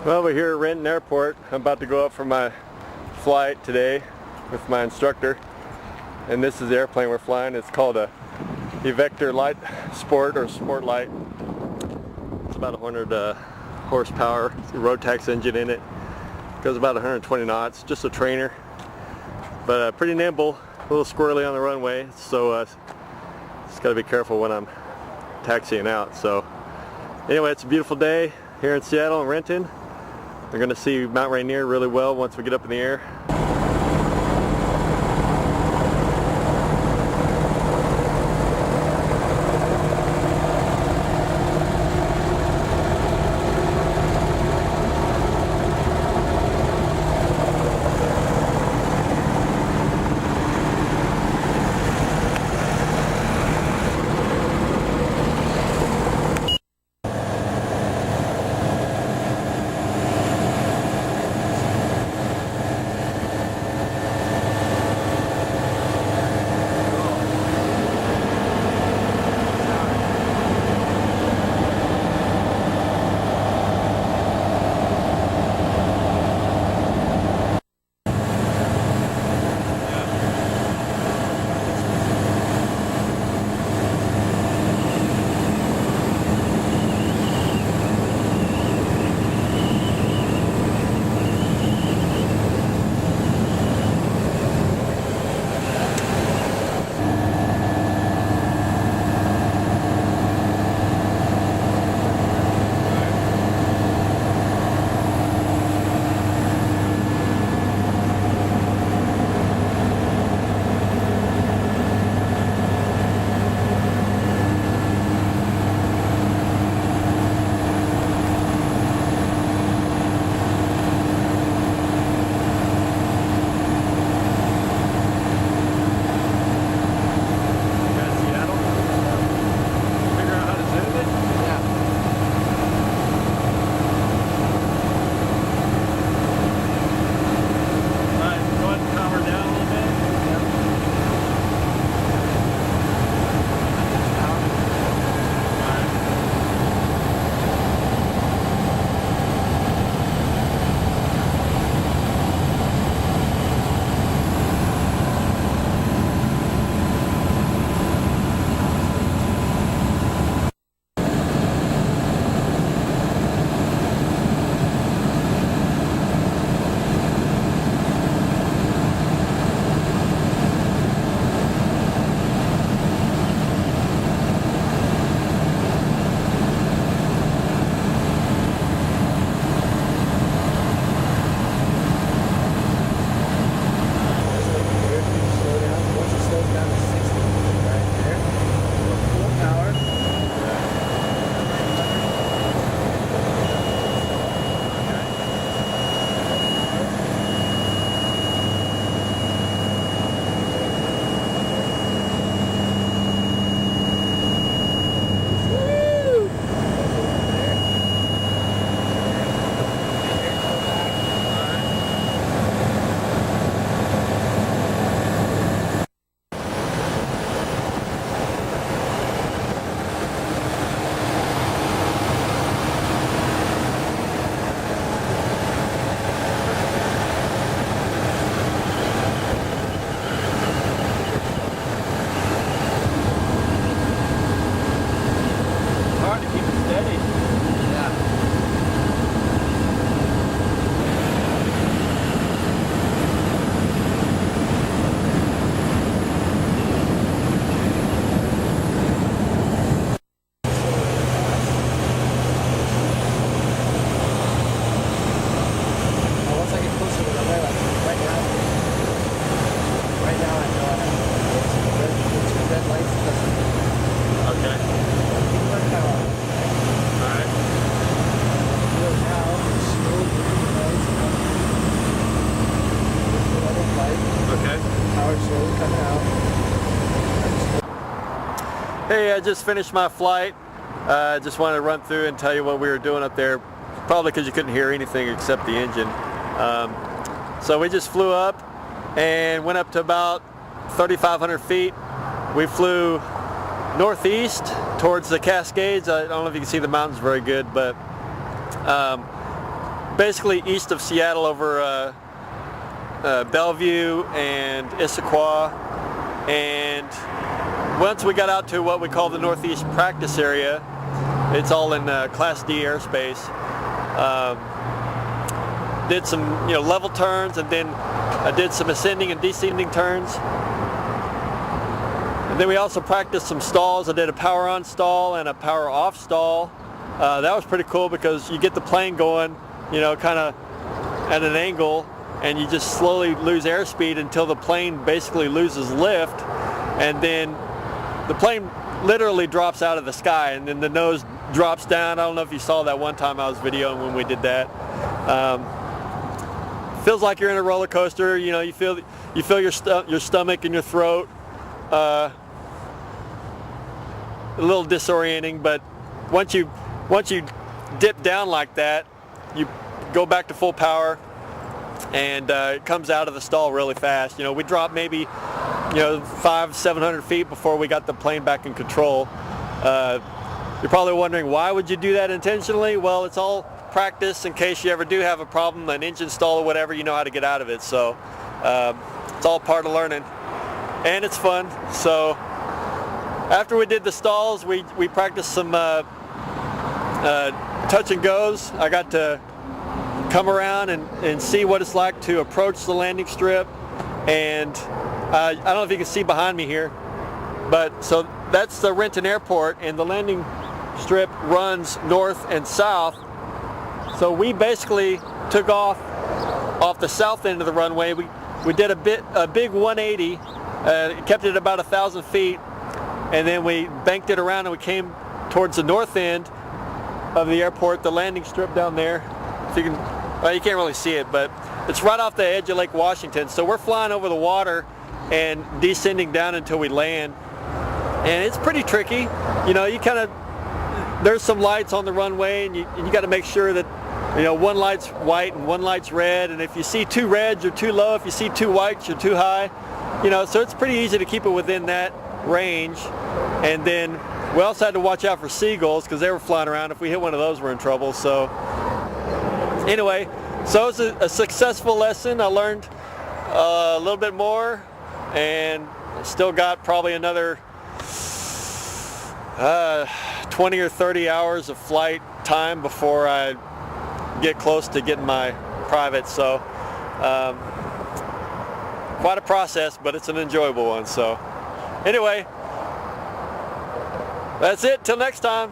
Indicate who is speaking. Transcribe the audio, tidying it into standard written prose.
Speaker 1: Well, we're here at Renton Airport. I'm about to go up for my flight today with my instructor. And this is the airplane we're flying. It's called a Evector Light Sport or Sport Light. It's about 100 horsepower. It's a Rotax engine in it. Goes about 120 knots. Just a trainer. But pretty nimble. A little squirrely on the runway. So just got to be careful when I'm taxiing out. So anyway, it's a beautiful day here in Seattle and Renton. We're going to see Mount Rainier really well once we get up in the air. Hey, I just finished my flight. I just wanted to run through and tell you what we were doing up there, probably because you couldn't hear anything except the engine. So we just flew up and went up to about 3,500 feet. We flew northeast towards the Cascades. I don't know if you can see the mountains very good, but basically east of Seattle over Bellevue and Issaquah, and once we got out to what we call the Northeast practice area, it's all in Class D airspace. Did some level turns, and then I did some ascending and descending turns. And then we also practiced some stalls. I did a power on stall and a power off stall. That was pretty cool because you get the plane going, kind of at an angle, and you just slowly lose airspeed until the plane basically loses lift, and then the plane literally drops out of the sky, and then the nose drops down. I don't know if you saw that one time I was videoing when we did that. Feels like you're in a roller coaster. You feel your stomach and your throat. A little disorienting, but once you dip down like that, you go back to full power, and it comes out of the stall really fast. We dropped maybe 500-700 feet before we got the plane back in control. You're probably wondering, why would you do that intentionally? Well, it's all practice in case you ever do have a problem, an engine stall or whatever, you know how to get out of it. So it's all part of learning, and it's fun. So after we did the stalls, we practiced some touch and goes. I got to come around and see what it's like to approach the landing strip, and I don't know if you can see behind me here, but so that's the Renton Airport, and the landing strip runs north and south. So we basically took off the south end of the runway. We did a big 180, kept it about 1,000 feet, and then we banked it around and we came towards the north end of the airport, the landing strip down there. If you can, well, you can't really see it, but it's right off the edge of Lake Washington. So we're flying over the water and descending down until we land, and it's pretty tricky. You kind of, there's some lights on the runway, and you got to make sure that one light's white and one light's red, and if you see two reds, you're too low. If you see two whites, you're too high. So it's pretty easy to keep it within that range. And then we also had to watch out for seagulls because they were flying around. If we hit one of those, we're in trouble. So anyway, so it was a successful lesson. I learned a little bit more, and still got probably another 20 or 30 hours of flight time before I get close to getting my private. So quite a process, but it's an enjoyable one. So anyway, that's it. Till next time.